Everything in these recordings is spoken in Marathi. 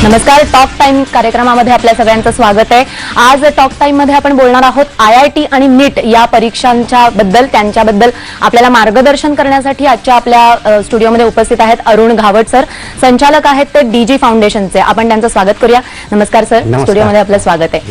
नमस्कार. टॉक टाइम कार्यक्रमामध्ये आपल्या सगळ्यांचं स्वागत आहे. आज टॉक टाइम मध्ये आपण बोलणार आहोत IIT आणि नीट या परीक्षांच्या बद्दल. त्यांच्याबद्दल आपल्याला मार्गदर्शन करण्यासाठी आजच्या आपल्या स्टुडिओमध्ये उपस्थित आहेत अरुण घावट सर. संचालक आहेत ते DG फाउंडेशनचे. आपण त्यांचं स्वागत करूया. नमस्कार सर, स्टुडिओमध्ये आपलं स्वागत आहे.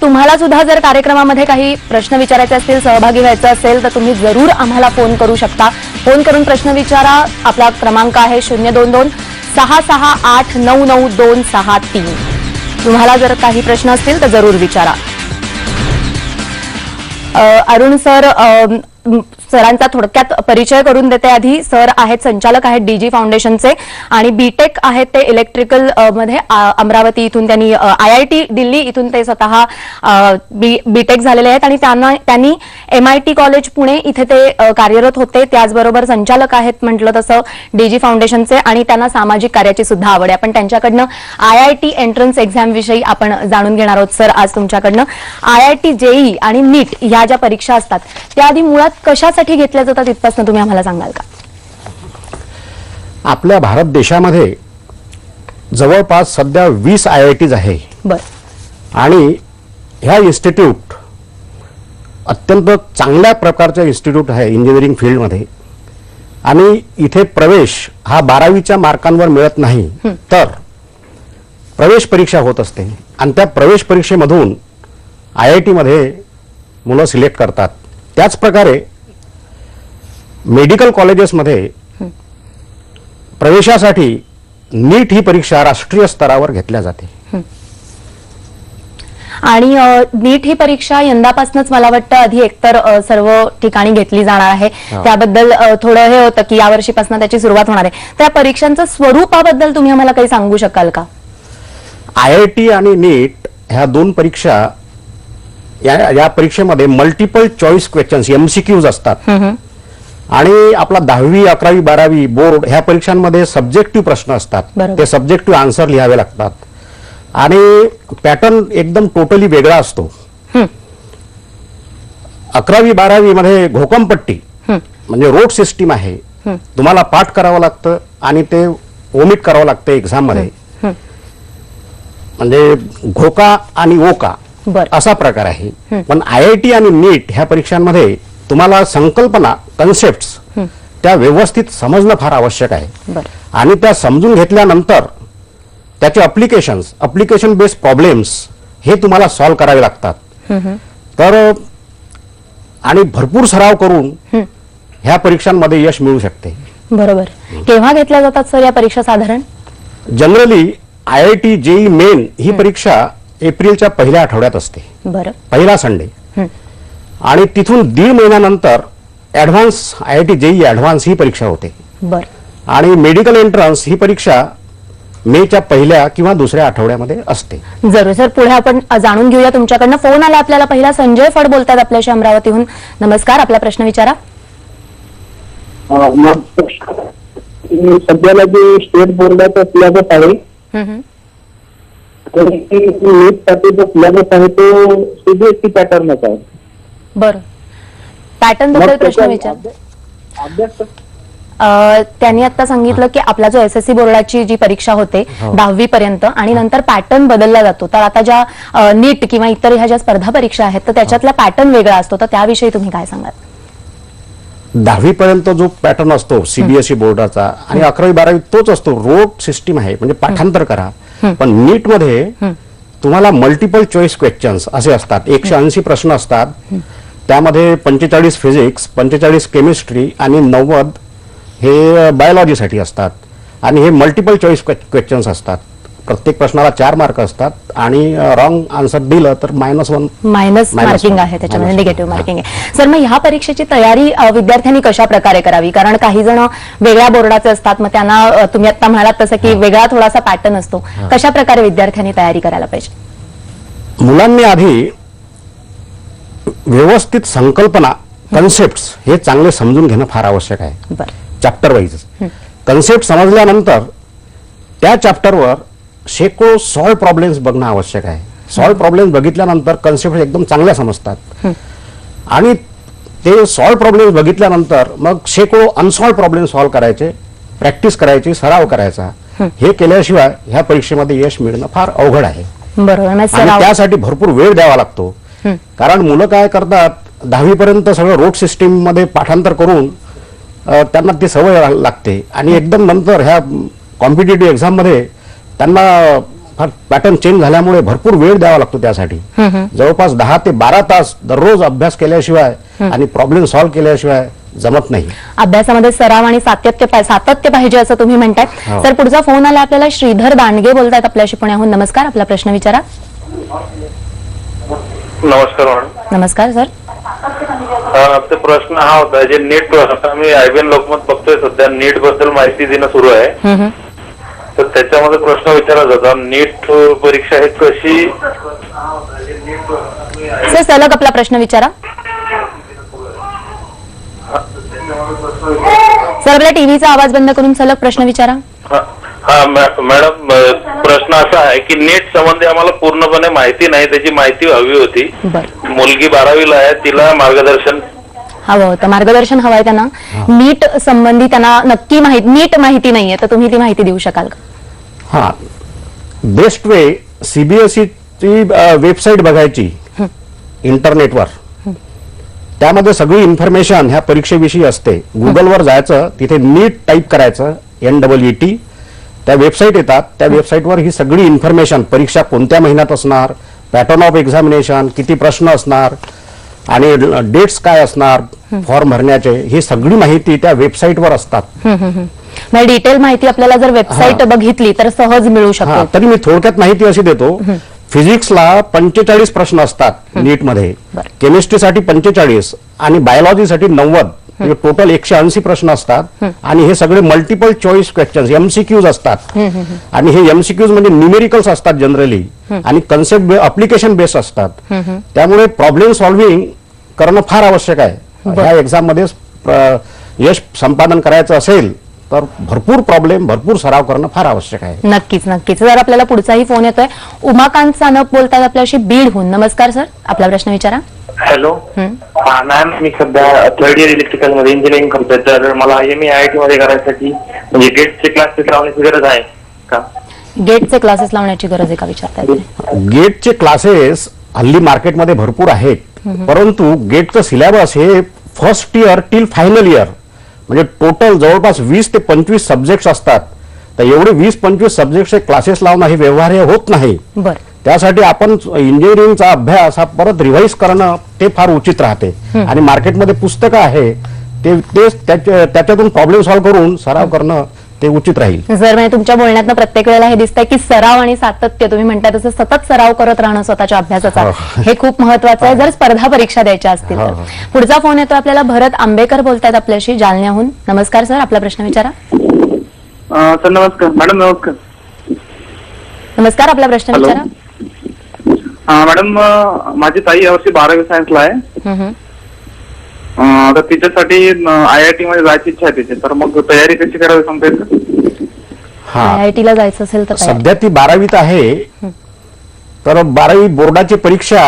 तुम्हाला सुद्धा जर कार्यक्रमामध्ये काही प्रश्न विचारायचे असतील, सहभागी व्हायचं असेल तर तुम्ही जरूर आम्हाला फोन करू शकता. फोन करून प्रश्न विचारा. आपला क्रमांक आहे 022-668-99263. तुम्हाला जर काही प्रश्न असतील तर जरूर विचारा. अरुण सर, सरांचा थोडक्यात परिचय करून देते. आधी सर आहेत, संचालक आहेत DG फाउंडेशनचे आणि बीटेक आहेत ते इलेक्ट्रिकल मध्ये अमरावती इथून. त्यांनी IIT दिल्ली इथून ते स्वतः बीटेक झालेले आहेत आणि त्यांनी MIT कॉलेज पुणे इथे ते कार्यरत होते. त्याचबरोबर संचालक आहेत म्हटलं तसं DG फाउंडेशनचे आणि त्यांना सामाजिक कार्याची सुद्धा आवड आहे. आपण त्यांच्याकडनं IIT एंट्रन्स एक्झाम विषयी आपण जाणून घेणार आहोत. सर, आज तुमच्याकडनं IIT JEE आणि नीट ह्या ज्या परीक्षा असतात त्या आधी मुळात कशासाठी घेतल्या जातात इथपासून तुम्ही आम्हाला सांगाल का? आपल्या भारत देशामध्ये जवळपास सध्या 20 IITs आहे. आणि ह्या इन्स्टिट्यूट अत्यंत चांगल्या प्रकारचे इन्स्टिट्यूट आहे इंजिनिअरिंग फील्डमध्ये. आणि इथे प्रवेश हा 12वीच्या मार्कांवर मिळत नाही, तर प्रवेश परीक्षा होत असते आणि त्या प्रवेश परीक्षेमधून IIT मध्ये मुलं सिलेक्ट करतात. त्याच प्रकारे मेडिकल कॉलेजेसमध्ये प्रवेशासाठी नीट ही परीक्षा राष्ट्रीय स्तरावर घेतल्या जाते. आणि नीट ही परीक्षा यंदापासूनच मला वाटतं आधी एकतर सर्व ठिकाणी घेतली जाणार आहे. त्याबद्दल थोडं हे होतं की यावर्षीपासून त्याची सुरुवात होणार आहे. त्या परीक्षांचं स्वरूपाबद्दल तुम्ही आम्हाला काही सांगू शकाल का? IIT आणि नीट ह्या दोन परीक्षा, या परीक्षेमध्ये मल्टिपल चॉईस क्वेश्चन्स MCQs असतात. आणि आपला 10वी 11वी 12वी बोर्ड ह्या परीक्षांमध्ये सब्जेक्टिव्ह प्रश्न असतात. ते सब्जेक्टिव्ह आन्सर लिहावे लागतात आणि पॅटर्न एकदम टोटली वेगळा असतो. 11वी 12वी मध्ये घोकमपट्टी म्हणजे रोड सिस्टीम आहे. तुम्हाला पाठ करावं लागतं आणि ते ओमिट करावं लागतं एक्झाम मध्ये. म्हणजे घोका आणि ओका असा प्रकार आहे. पण IIT आणि नीट ह्या परीक्षांमध्ये तुम्हाला संकल्पना, कन्सेप्ट्स त्या व्यवस्थित समजणं फार आवश्यक आहे. आणि त्या समजून घेतल्यानंतर त्याचे अप्लिकेशन बेस्ड प्रॉब्लेम्स हे तुम्हाला सॉल्व्ह करावे लागतात. तर आणि भरपूर सराव करून ह्या परीक्षांमध्ये यश मिळू शकते. बरोबर. केव्हा घेतल्या जातात सर या परीक्षा साधारण? जनरली IIT JEE मेन ही परीक्षा एप्रिलच्या पहिल्या आठवड्यात असते. पहिला संडे. आणि तिथून 1.5 महिन्यानंतर ऍडव्हान्स IIT JEE ऍडव्हान्स ही परीक्षा होते. आणि मेडिकल एंट्रन्स ही परीक्षा मेच्या पहिल्या किंवा दुसऱ्या आठवड्यामध्ये असते. जरूर सर, पुढे आपण जाणून घेऊया. तुमच्याकडनं फोन आला आपल्याला. पहिला संजय फड बोलतात आपल्याशी अमरावतीहून. नमस्कार, आपला प्रश्न विचारा. सध्याला जे स्टेट बोर्डाचा सिलेबस आहे नीटसाठी जो सिलेबस आहे तो CBSE पॅटर्नच आहे. बरं, पॅटर्न बद्दल प्रश्न विचार. त्यांनी आता सांगितलं की आपला जो SSC बोर्डाची जी परीक्षा होते 10वी पर्यंत आणि नंतर पॅटर्न बदलला जातो. तर आता ज्या नीट किंवा इतर ह्या ज्या स्पर्धा परीक्षा आहेत तर त्याच्यातला पॅटर्न वेगळा असतो. तर त्याविषयी तुम्ही काय सांगाल? 10वी पर्यंत जो पॅटर्न असतो CBSE बोर्डाचा आणि 11वी 12वी तोच असतो. रोड सिस्टीम आहे, म्हणजे पाठांतर करा. पण नीट मध्ये तुम्हाला मल्टिपल चॉईस क्वेश्चन्स असे असतात. 180 प्रश्न असतात. त्यामध्ये 45 फिजिक्स, 45 केमिस्ट्री आणि 90 हे बायोलॉजीसाठी असतात. आणि हे मल्टिपल चॉईस क्वेश्चन्स असतात. प्रत्येक प्रश्नाला 4 मार्क असतात आणि रॉंग आन्सर दिलं तर -1 मार्किंग आहे, त्याच्यामध्ये निगेटिव्ह मार्किंग आहे. सर, मग ह्या परीक्षेची तयारी विद्यार्थ्यांनी कशा प्रकारे करावी? कारण काही जण वेगळ्या बोर्डाचे असतात, मग त्यांना तुम्ही आता म्हणालात तसं की वेगळा थोडासा पॅटर्न असतो. कशा प्रकारे विद्यार्थ्यांनी तयारी करायला पाहिजे? मुलांनी आधी व्यवस्थित संकल्पना, कन्सेप्ट्स हे चांगले समजून घेणं फार आवश्यक आहे. चॅप्टर वाईज कन्सेप्ट समजल्यानंतर त्या चॅप्टरवर शेकडो सॉल्व प्रॉब्लेम्स बघणं आवश्यक आहे. सॉल्व प्रॉब्लेम्स बघितल्यानंतर कन्सेप्ट एकदम चांगल्या समजतात. आणि ते सॉल्व प्रॉब्लेम्स बघितल्यानंतर मग शेकडो अनसॉल्व प्रॉब्लेम सॉल्व करायचे, प्रॅक्टिस करायची, सराव करायचा. हे केल्याशिवाय ह्या परीक्षेमध्ये यश मिळणं फार अवघड आहे बरोबर म्हणजे आणि सराव त्यासाठी भरपूर वेळ द्यावा लागतो. कारण मुलं काय करतात 10वी पर्यंत सगळं रोड सिस्टीम मध्ये पाठांतर करून त्यांना ती सवय लागते आणि एकदम नंतर ह्या कॉम्पिटेटिव्ह एक्झाम मध्ये त्यांना पॅटर्न चेंज झाल्यामुळे भरपूर वेळ द्यावा लागतो. त्यासाठी जवळपास 10 ते 12 तास दररोज अभ्यास केल्याशिवाय आणि प्रॉब्लेम सॉल्व्ह केल्याशिवाय जमत नाही. अभ्यासामध्ये सराव आणि सातत्य पाहिजे असं तुम्ही म्हणताय. हो. सर पुढचा फोन आला आपल्याला. श्रीधर दांडगे बोलतायत आपल्याशी पुण्याहून. नमस्कार, आपला प्रश्न विचारा. नमस्कार मॅडम. नमस्कार सर. आपला प्रश्न हा होता जे नीट आता मी आयबीएन लोकमत बघतोय सध्या नीट बद्दल माहिती देणं सुरू आहे. तर त्याच्यामध्ये प्रश्न विचारायचा होता नीट परीक्षा हे कशी. सर सलग आपला प्रश्न विचारा. सर आपल्या टीव्हीचा आवाज बंद करून सलग प्रश्न विचारा. हा मॅडम प्रश्न असा आहे की नीट संबंधी आम्हाला पूर्णपणे माहिती नाही, त्याची माहिती हवी होती. बरं, मुलगी 12वीला आहे, तिला मार्गदर्शन हवं होतं. मार्गदर्शन हवंय त्यांना. नीट संबंधी त्यांना नक्की नीट माहिती नाहीये, तर तुम्ही ती माहिती देऊ शकाल का? हा, बेस्ट वे सीबीएसई ची वेबसाईट बघायची इंटरनेटवर. त्यामध्ये सगळी इन्फॉर्मेशन ह्या परीक्षेविषयी असते. गुगलवर जायचं, तिथे नीट टाईप करायचं NEET, त्या वेबसाईट येतात. त्या वेबसाईटवर ही सगळी इन्फॉर्मेशन, परीक्षा कोणत्या महिन्यात असणार, पॅटर्न ऑफ एक्झामिनेशन, किती प्रश्न असणार आणि डेट्स काय असणार फॉर्म भरण्याचे, ही सगळी माहिती त्या वेबसाईटवर असतात. म्हणजे डिटेल माहिती आपल्याला जर वेबसाईट बघितली तर सहज मिळू शकते. तरी मी थोडक्यात माहिती अशी देतो. फिजिक्सला 45 प्रश्न असतात नीटमध्ये, केमिस्ट्रीसाठी 45 आणि बायोलॉजीसाठी 90, म्हणजे टोटल 180 प्रश्न असतात. आणि हे सगळे मल्टिपल चॉईस क्वेश्चन्स MCQs असतात. आणि हे MCQs म्हणजे न्यूमेरिकल्स असतात जनरली आणि कन्सेप्ट अप्लिकेशन बेस्ड असतात. त्यामुळे प्रॉब्लेम सॉल्व्हिंग करणं फार आवश्यक आहे. ह्या एक्झाम मध्ये यश संपादन करायचं असेल तर भरपूर सराव करणं फार आवश्यक आहे. नक्कीच नक्कीच. जर आपल्याला पुढचाही फोन येतोय. उमाकांत सानप बोलतात आपल्याशी बीडहून. नमस्कार सर, आपला प्रश्न विचारा. हॅलो. मॅम मी सध्या 3rd इयर इलेक्ट्रिकल मध्ये इंजिनिअरिंग करतोय. तर मला IIT मध्ये करायसाठी म्हणजे गेटचे क्लासेस लावण्याची गरज आहे का? गेटचे क्लासेस लावण्याची गरज आहे का विचारताय? गेटचे क्लासेस हल्ली मार्केटमध्ये भरपूर आहेत, परंतु गेटचं सिलेबस हे first year till final year म्हणजे टोटल जवळपास 20 ते 25 सब्जेक्ट असतात. तर एवढे 20-25 सब्जेक्टचे क्लासेस लावणं हे व्यवहार्य होत नाही. बरं, त्यासाठी आपण इंजिनिअरिंगचा अभ्यास हा परत रिव्हाइज करणं ते फार उचित राहते. आणि मार्केटमध्ये पुस्तकं आहे त्याच्यातून प्रॉब्लेम सॉल्व्ह करून सराव करणं ते उचित राहील. जर म्हणजे तुमच्या बोलण्यातनं प्रत्येक वेळेला हे दिसतंय की सराव आणि सातत्य, तुम्ही म्हणताय तसं सतत सराव करत राहणं स्वतःच्या अभ्यासाचा, हे खूप महत्वाचं आहे जर स्पर्धा परीक्षा द्यायच्या असतील तर. पुढचा फोन येतो आपल्याला. भरत आंबेकर बोलतायत आपल्याशी जालन्याहून. नमस्कार सर, आपला प्रश्न विचारा. सर नमस्कार. मॅडम नमस्कार. नमस्कार, आपला प्रश्न हॅलो. विचारा. मॅडम माझी ताई यावर्षी 12वी सायन्सला आहे. तर तिच्यासाठी IIT मध्ये जायची इच्छा आहे तिची. तर मग तयारी कशी करावी सांगता येईल? IIT ला जायचं असेल तर काय? सध्या ती 12वीत आहे, तर 12वी बोर्डाची परीक्षा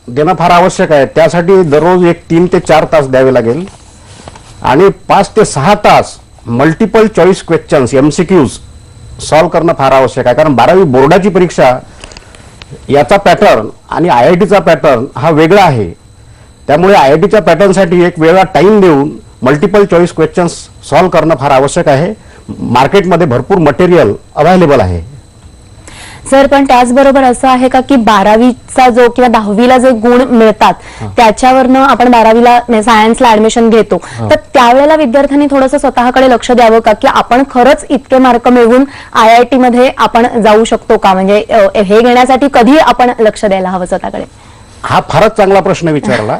देणं फार आवश्यक आहे. त्यासाठी दररोज 3 ते 4 तास द्यावे लागेल आणि 5 ते 6 तास multiple choice questions MCQs solve करणं फार आवश्यक आहे. कारण 12वी बोर्डाची परीक्षा याचा पॅटर्न आणि IITचा पॅटर्न हा वेगळा आहे. त्यामुळे IITच्या पॅटर्नसाठी एक वेगळा टाइम देऊन मल्टिपल चॉईस क्वेश्चन्स सॉल्व्ह करणं फार आवश्यक आहे. मार्केटमध्ये भरपूर मटेरियल अवेलेबल आहे. सर पण त्याचबरोबर असं आहे का की 12वीचा जो किंवा 10वीला जे गुण मिळतात त्याच्यावरनं आपण 12वीला सायन्सला ऍडमिशन घेतो, तर त्यावेळेला विद्यार्थ्यांनी थोडंसं स्वतःकडे लक्ष द्यावं का की आपण खरंच इतके मार्क मिळवून IIT मध्ये आपण जाऊ शकतो का? म्हणजे हे घेण्यासाठी कधी आपण लक्ष द्यायला हवं स्वतःकडे? हा फारच चांगला प्रश्न विचारला.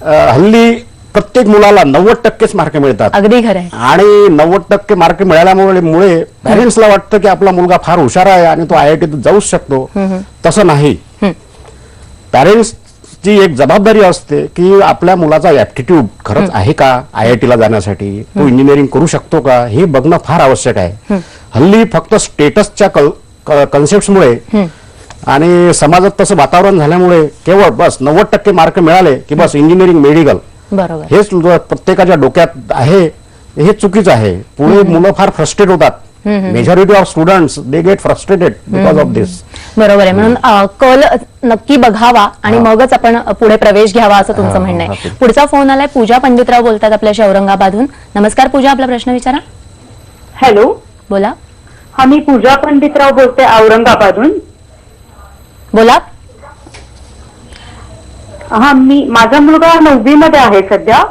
हल्ली प्रत्येक मुलाला 90% मार्क मिळतात. अगदी खरं आहे. आणि 90% मार्क मिळाल्यामुळे पॅरेंट्सला वाटतं की आपला मुलगा फार हुशार आहे आणि तो IIT जाऊच शकतो. तसं नाही. पॅरेंट्सची एक जबाबदारी असते की आपल्या मुलाचा ऍप्टिट्यूड खरंच आहे का IITला जाण्यासाठी, तो इंजिनिअरिंग करू शकतो का, हे बघणं फार आवश्यक आहे. हल्ली फक्त स्टेटसच्या कन्सेप्टमुळे आणि समाजात तसं वातावरण झाल्यामुळे केवळ बस 90% मार्क मिळाले की बस इंजिनिअरिंग मेडिकल, बरोबर, हेच प्रत्येकाच्या डोक्यात आहे. हे चुकीचं आहे. पुढे मुलं फार फ्रस्ट्रेट होतात majority of students they get frustrated because of this. बरोबर आहे. म्हणून कल नक्की बघावा आणि मगच आपण पुढे प्रवेश घ्यावा असं तुमचं म्हणणं आहे. पुढचा फोन आलाय. पूजा पंडितराव बोलतात आपल्याशी औरंगाबादहून. नमस्कार पूजा, आपला प्रश्न विचारा. हॅलो, बोला. हा मी पूजा पंडितराव बोलते औरंगाबादहून. बोला. हा माझा मुलगा 9वी मध्ये आहे सध्या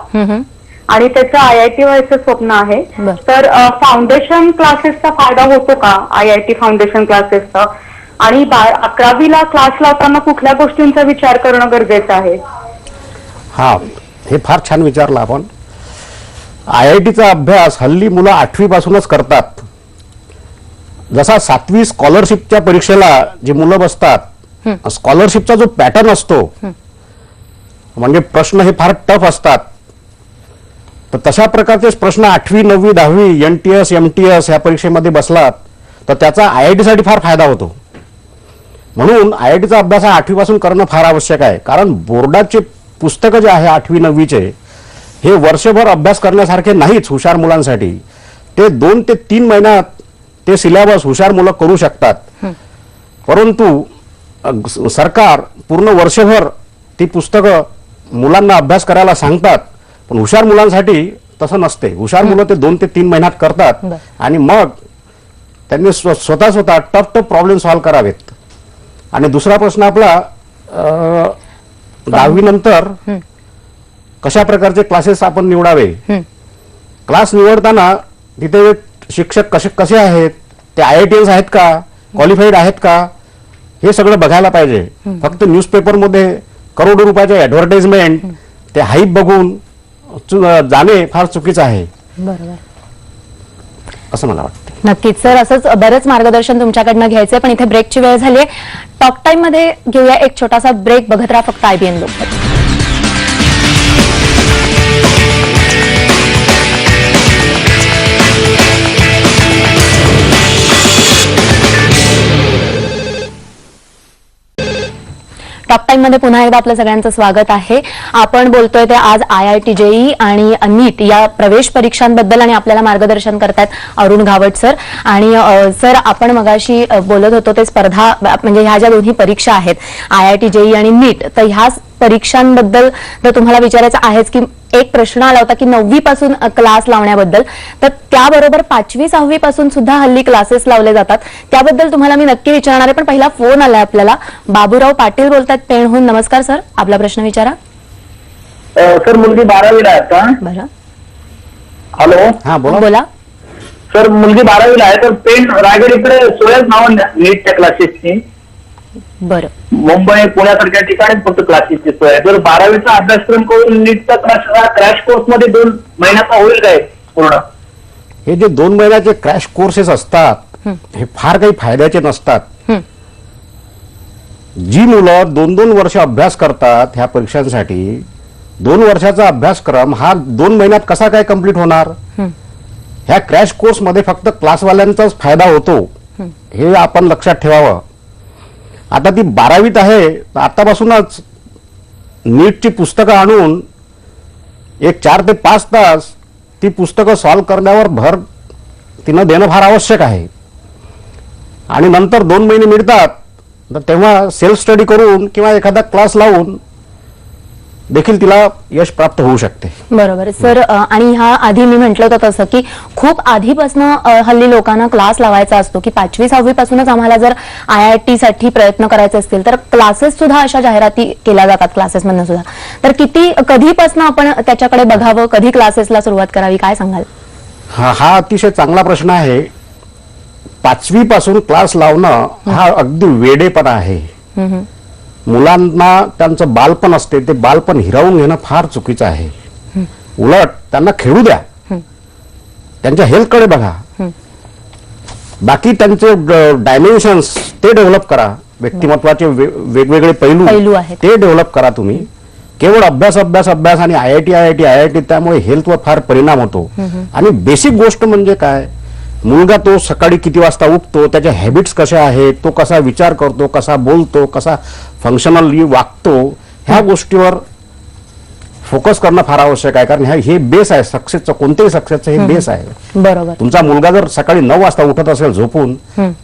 आणि त्याचं IIT व्हायचं स्वप्न आहे. बरं. तर फाउंडेशन क्लासेसचा फायदा होतो का, IIT फाउंडेशन क्लासेसचा? आणि 11वीला क्लास लावताना कुठल्या गोष्टींचा विचार करणं गरजेचं आहे? हा, हे फार छान विचारलं आपण. IITचा अभ्यास हल्ली मुलं 8वी पासूनच करतात. जसा 7वी स्कॉलरशिपच्या परीक्षेला जी मुलं बसतात, स्कॉलरशिपचा जो पॅटर्न असतो म्हणजे प्रश्न हे फार टफ असतात, तर तशा प्रकारचे प्रश्न 8वी 9वी 10वी NTS MTS ह्या परीक्षेमध्ये बसलात तर त्याचा IIT साठी फार फायदा होतो. म्हणून IITचा अभ्यास हा 8वी पासून करणं फार आवश्यक आहे. कारण बोर्डाचे पुस्तकं जे आहे 8वी 9वीचे हे वर्षभर अभ्यास करण्यासारखे नाहीच हुशार मुलांसाठी. ते 2 ते 3 महिन्यात ते सिलेबस हुशार मुलं करू शकतात. परंतु सरकार पूर्ण वर्षभर ती पुस्तकं मुलांना अभ्यास करायला सांगतात, पण हुशार मुलांसाठी तसं नसते. हुशार मुलं ते 2 ते 3 महिन्यात करतात आणि मग त्यांनी स्वतः टफ प्रॉब्लेम सॉल्व्ह करावेत. आणि दुसरा प्रश्न आपला 10वी नंतर कशा प्रकारचे क्लासेस आपण निवडावे. क्लास निवडताना तिथे शिक्षक कसे आहेत, ते IITians आहेत का, क्वालिफाईड आहेत का, हे सगळं बघायला पाहिजे. फक्त न्यूजपेपरमध्ये करोडो रुपयाचे ऍडव्हर्टाइजमेंट, ते हाईप बघून जाणे फार चुकीचं आहे. बरोबर, असं मला वाटतं. नक्कीच सर, असंच बरंच मार्गदर्शन तुमच्याकडनं घ्यायचंय, पण इथे ब्रेकची वेळ झाली आहे. टॉक टाइम मध्ये घेऊया एक छोटासा ब्रेक. बघत राहा फक्त IBN लोकमत. टॉक टाइम मध्ये पुन्हा एकदा आपलं सगळ्यांचं स्वागत आहे. आपण बोलतोय ते आज IIT JEE आणि NEET या प्रवेश परीक्षांबद्दल आणि आपल्याला मार्गदर्शन करतायत अरुण घावट सर. आणि सर, आपण मगाशी बोलत होतो ते स्पर्धा म्हणजे ह्या ज्या दोन्ही परीक्षा आहेत IIT JEE आणि NEET, तर ह्या परीक्षांबद्दल तर तुम्हाला विचारायचं आहेच की एक प्रश्न आला होता की 9वी पासून क्लास लावण्याबद्दल, तर त्याबरोबर 5वी 6वी पासून सुद्धा हल्ली क्लासेस लावले जातात. त्याबद्दल तुम्हाला मी नक्की विचारणार आहे, पण पहिला फोन आलाय आपल्याला. बाबूराव पाटील बोलतात पेणहून. नमस्कार सर, आपला प्रश्न विचारा. सर मुलगी 12वीला आहे आता. बरं, हॅलो. हा, बोला. सर मुलगी 12वीला आहे, तर पेण रायगड इकडे सोयाच नाव नीटच्या क्लासेसची. बरं, मुंबई पुण्यासारख्या ठिकाणी फक्त क्लासेसची सोय आहे. जर 12वीचा अभ्यासक्रम करून नीटचा क्लास क्रॅश कोर्स मध्ये 2 महिन्याचा होईल काय पूर्ण? हे जे 2 महिन्याचे क्रॅश कोर्सेस असतात हे फार काही फायद्याचे नसतात. जी मुलं 2-2 वर्ष अभ्यास करतात ह्या परीक्षांसाठी, 2 वर्षाचा अभ्यासक्रम हा 2 महिन्यात कसा काय कम्प्लीट होणार? ह्या क्रॅश कोर्स मध्ये फक्त क्लासवाल्यांचाच फायदा होतो, हे आपण लक्षात ठेवावं. आता ती 12वीत आहे, तर आतापासूनच नीटची पुस्तकं आणून एक 4 ते 5 तास ती पुस्तकं सॉल्व्ह करण्यावर भर तिनं देणं फार आवश्यक आहे. आणि नंतर 2 महिने मिळतात तर तेव्हा सेल्फ स्टडी करून किंवा एखादा क्लास लावून देखील तिला यश प्राप्त होऊ शकते. बरोबर सर. आणि ह्या आधी मी म्हटलं होतं तसं की खूप आधीपासून हल्ली लोकांना क्लास लावायचा असतो की 5वी 6वी पासूनच आम्हाला जर IIT साठी प्रयत्न करायचे असतील तर क्लासेस सुद्धा अशा जाहिराती केल्या जातात क्लासेस मधून सुद्धा. तर कधीपासून आपण त्याच्याकडे बघावं, कधी क्लासेसला सुरुवात करावी, काय सांगाल? हा अतिशय चांगला प्रश्न आहे. 5वी पासून क्लास लावणं हा अगदी वेडेपणा आहे. मुलांना त्यांचं बालपण असते, ते बालपण हिरावून घेणं फार चुकीचं आहे. उलट त्यांना खेळू द्या, त्यांच्या हेल्थकडे बघा, बाकी त्यांचे डायमेन्शन्स ते डेव्हलप करा, व्यक्तिमत्वाचे वेगवेगळे पैलू आहेत ते डेव्हलप करा. तुम्ही केवळ अभ्यास अभ्यास अभ्यास आणि IIT त्यामुळे हेल्थवर फार परिणाम होतो. आणि बेसिक गोष्ट म्हणजे काय, मुलगा तो सकाळी किती वाजता उठतो, त्याच्या हॅबिट्स कशा आहेत, तो कसा विचार करतो, कसा बोलतो, कसा फंक्शनली वागतो, ह्या गोष्टीवर फोकस करणं फार आवश्यक आहे, कारण हे बेस आहे सक्सेसचं, कोणत्याही सक्सेसचं हे बेस आहे. बरोबर तुमचा मुलगा जर सकाळी 9 वाजता उठत असेल झोपून,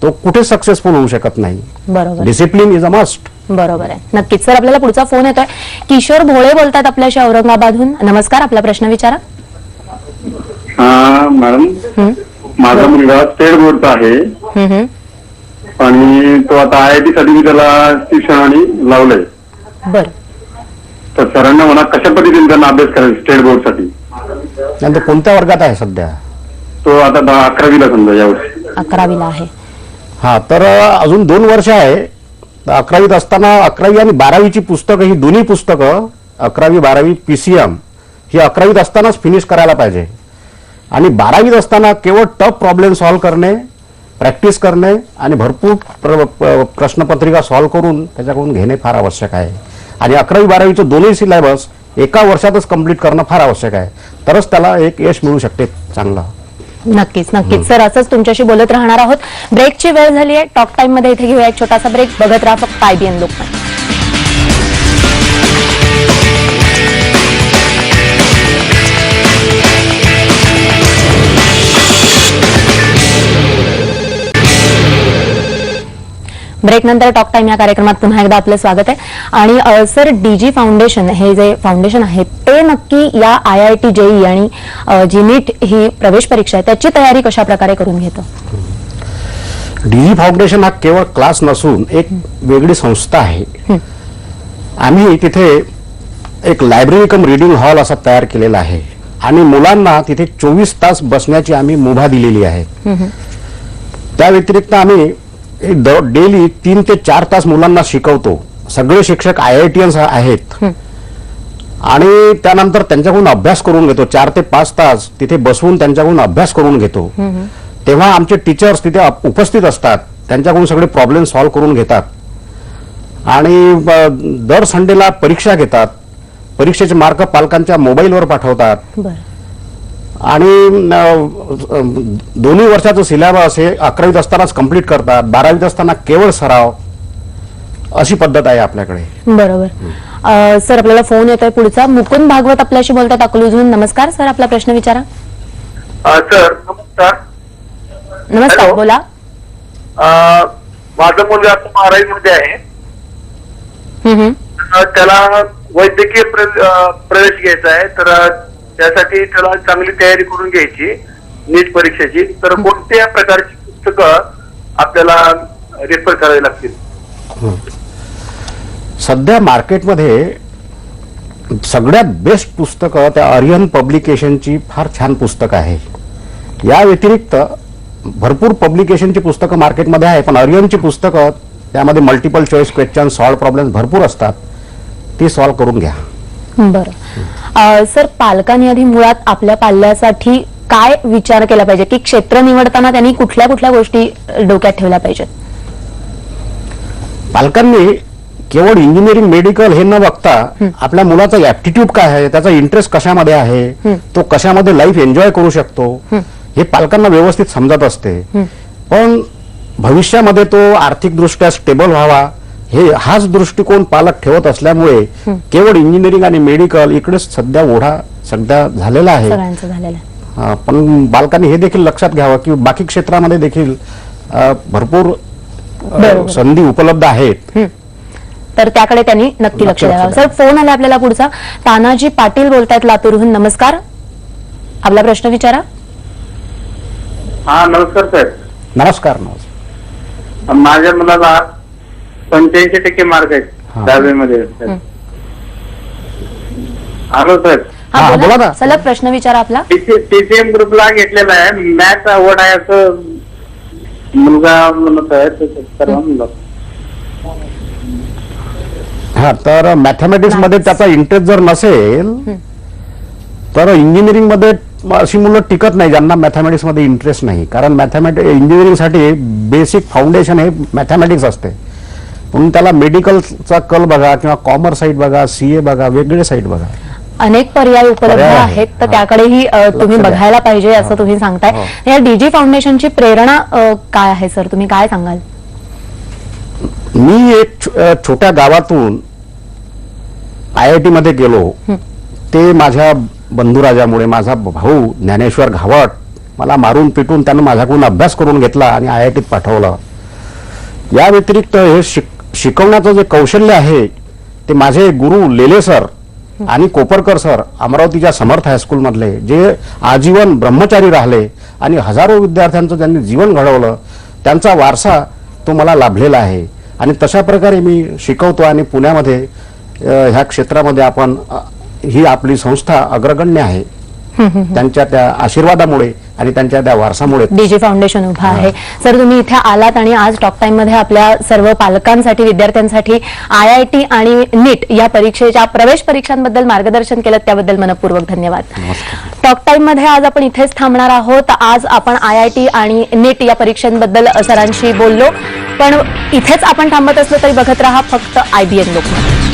तो कुठे सक्सेसफुल होऊ शकत नाही. बरोबर डिसिप्लिन इज अ मस्ट. बरोबर आहे. नक्कीच सर, आपल्याला पुढचा फोन येतोय. किशोर भोळे बोलतात आपल्याशी औरंगाबादहून. नमस्कार, आपला प्रश्न विचारा. हा मॅडम, माझा मुलगा स्टेट बोर्डचा आहे हम्म. आणि तो आता IIT साठी मी त्याला शिक्षणाने लावलंय. बरं. तर सरांना म्हणा कशा पद्धतीने त्यांना अभ्यास करायचा स्टेट बोर्ड साठी. नंतर कोणत्या वर्गात आहे सध्या? तो आता 11वीला समजा यावर्षी. 11वीला आहे. हा, तर अजून 2 वर्ष आहे. 11वीत असताना 11वी आणि 12वीची पुस्तकं, ही दोन्ही पुस्तकं 11वी 12वी PCM ही 11वीत असतानाच फिनिश करायला पाहिजे. आणि 12वीत असताना केवळ टफ प्रॉब्लेम सॉल्व्ह करणे, प्रॅक्टिस करणे आणि भरपूर प्रश्नपत्रिका सॉल्व्ह करून त्याच्याकडून घेणे फार आवश्यक आहे. आणि 11वी 12वीचं दोन्ही सिलेबस एका वर्षातच कंप्लीट करणं फार आवश्यक आहे, तरच त्याला एक यश मिळू शकते चांगलं. नक्कीच नक्कीच सर, असंच तुमच्याशी बोलत राहणार आहोत. ब्रेकची वेळ झाली आहे. टॉक टाइम मध्ये इथे घेऊया एक छोटासा ब्रेक. बघत राहा फक्त IBN लोकमत. ब्रेक नंतर टॉक टाइम या कार्यक्रमात पुन्हा एकदा आपलं स्वागत आहे. आणि सर, DG फाउंडेशन हे जे फाउंडेशन आहे ते नक्की या IIT JEE आणि जी नीट ही प्रवेश परीक्षा आहे त्याची तयारी कशा प्रकारे करून घेतं? DG फाउंडेशन हा केवळ क्लास नसून एक वेगळी संस्था आहे. आम्ही तिथे एक लायब्ररी कम रीडिंग हॉल असा तयार केलेला आहे आणि मुलांना तिथे 24 तास बसण्याची आम्ही मुभा दिलेली आहे. त्या व्यतिरिक्त आम्ही डेली 3 ते 4 तास मुलांना शिकवतो. सगळे शिक्षक IITians आहेत आणि त्यानंतर त्यांच्याकडून अभ्यास करून घेतो. 4 ते 5 तास तिथे बसवून त्यांच्याकडून अभ्यास करून घेतो. तेव्हा आमचे टीचर्स तिथे उपस्थित असतात, त्यांच्याकडून सगळे प्रॉब्लेम सॉल्व्ह करून घेतात आणि दर संडेला परीक्षा घेतात. परीक्षेचे मार्क पालकांच्या मोबाईलवर पाठवतात. बरं. आणि दोन्ही वर्षाचं सिलेबस हे 11वीत असतानाच कंप्लीट करतात. 12वीत असताना केवळ सराव, अशी पद्धत आहे आपल्याकडे. बरोबर. सर, आपल्याला फोन येतोय पुढचा. मुकुंद भागवत आपल्याशी बोलतात अकलूजहून. नमस्कार सर, आपला प्रश्न विचारा. सर नमस्कार. नमस्कार, हॅलो. बोला. माझा मुलगा आता 12वी मध्ये आहे. हम्म. त्याला वैद्यकीय प्रवेश घ्यायचा आहे, तर त्यासाठी त्याला चांगली तयारी करून घ्यायची नीट परीक्षेची. तर कोणत्या प्रकारची पुस्तकं आपल्याला रेफर करावी लागतील? सध्या मार्केटमध्ये सगळ्यात बेस्ट पुस्तकं त्या आर्यन पब्लिकेशनची फार छान पुस्तकं आहे. या व्यतिरिक्त भरपूर पब्लिकेशनची पुस्तकं मार्केटमध्ये आहे, पण आर्यनची पुस्तकं त्यामध्ये multiple choice question, solve problem भरपूर असतात, ती सॉल्व करून घ्या. बरं. सर, पालकांनी आधी मुळात आपल्या पाल्यासाठी काय विचार केला पाहिजे, की क्षेत्र निवडताना त्यांनी कुठल्या कुठल्या गोष्टी डोक्यात ठेवल्या पाहिजेत? पालकांनी केवळ इंजिनिअरिंग मेडिकल हे न बघता आपल्या मुलाचा ऍप्टिट्यूड काय आहे, त्याचा इंटरेस्ट कशामध्ये आहे, तो कशामध्ये लाईफ एन्जॉय करू शकतो, हे पालकांना व्यवस्थित समजत असते. पण भविष्यामध्ये तो आर्थिकदृष्ट्या स्टेबल व्हावा हाच दृष्टिकोन पालक ठेवत असल्यामुळे केवळ इंजिनिअरिंग आणि मेडिकल इकडेच सध्या ओढा सध्या झालेला आहे. सगळ्यांचं झालेलं आहे. पण बालकांनी हे देखील लक्षात घ्यावं की बाकी क्षेत्रामध्ये देखील भरपूर संधी उपलब्ध आहेत, तर त्याकडे त्यांनी नक्की लक्ष द्यावं. सर, फोन आला आपल्याला पुढचा. तानाजी पाटील बोलतायत लातूरहून. नमस्कार, आपला प्रश्न विचारा. हा नमस्कार साहेब. नमस्कार. माझ्या मुलाला 85% मार्क आहेत 10वी मध्ये. Hello sir. हा, बोला ना. सलग प्रश्न विचारा आपला. TCM ग्रुपला घेतलेला आहे, मॅथ आवड आहे असं मुलगा म्हणत आहे. हा, तर मॅथमॅटिक्स मध्ये त्याचा इंटरेस्ट जर नसेल तर इंजिनिअरिंग मध्ये अशी मुलं टिकत नाही ज्यांना मॅथमॅटिक्स मध्ये इंटरेस्ट नाही. कारण इंजिनिअरिंग साठी बेसिक फाउंडेशन हे मॅथमॅटिक्स असते. म्हणून त्याला मेडिकलचा कल बघा किंवा कॉमर्स साईड बघा, CA बघा, वेगवेगळे साईड बघा. अनेक पर्याय उपलब्ध आहेत, तर त्याकडेही तुम्ही बघायला पाहिजे असं तुम्ही सांगताय. या DG फाउंडेशनची प्रेरणा काय आहे सर, तुम्ही काय सांगाल? मी एक छोट्या गावातून IIT मध्ये गेलो ते माझ्या बंधुराजामुळे माझा भाऊ ज्ञानेश्वर घावट मला मारून पिटून त्यानं माझ्याकडून अभ्यास करून घेतला आणि IITत पाठवलं. या व्यतिरिक्त हे शिकवण्याचं जे कौशल्य आहे ते माझे गुरु लेले सर आणि कोपरकर सर अमरावतीच्या समर्थ हायस्कूल मधले, जे आजीवन ब्रह्मचारी राहिले आणि हजारो विद्यार्थ्यांचं त्यांनी जीवन घडवलं, त्यांचा वारसा तो मला लाभलेला आहे. आणि तशा प्रकारे मी शिकवतो आणि पुण्यामध्ये ह्या क्षेत्रामध्ये आपण ही आपली संस्था अग्रगण्य आहे. त्यांच्या त्या आशीर्वादामुळे आणि त्यांच्या त्या वारसामुळे डीजी फाउंडेशन उभा आहे. सर, तुम्ही इथे आलात आणि आज टॉक टाइम मध्ये आपल्या सर्व पालकांसाठी, विद्यार्थ्यांसाठी IIT आणि नीट या परीक्षेच्या प्रवेश परीक्षांबद्दल मार्गदर्शन केलं, त्याबद्दल मनपूर्वक धन्यवाद. टॉक टाइम मध्ये आज आपण इथेच थांबणार आहोत. आज आपण IIT आणि नीट या परीक्षांबद्दल सरांशी बोललो, पण इथेच आपण थांबत असलो तरी बघत राहा फक्त IBN लोकमत.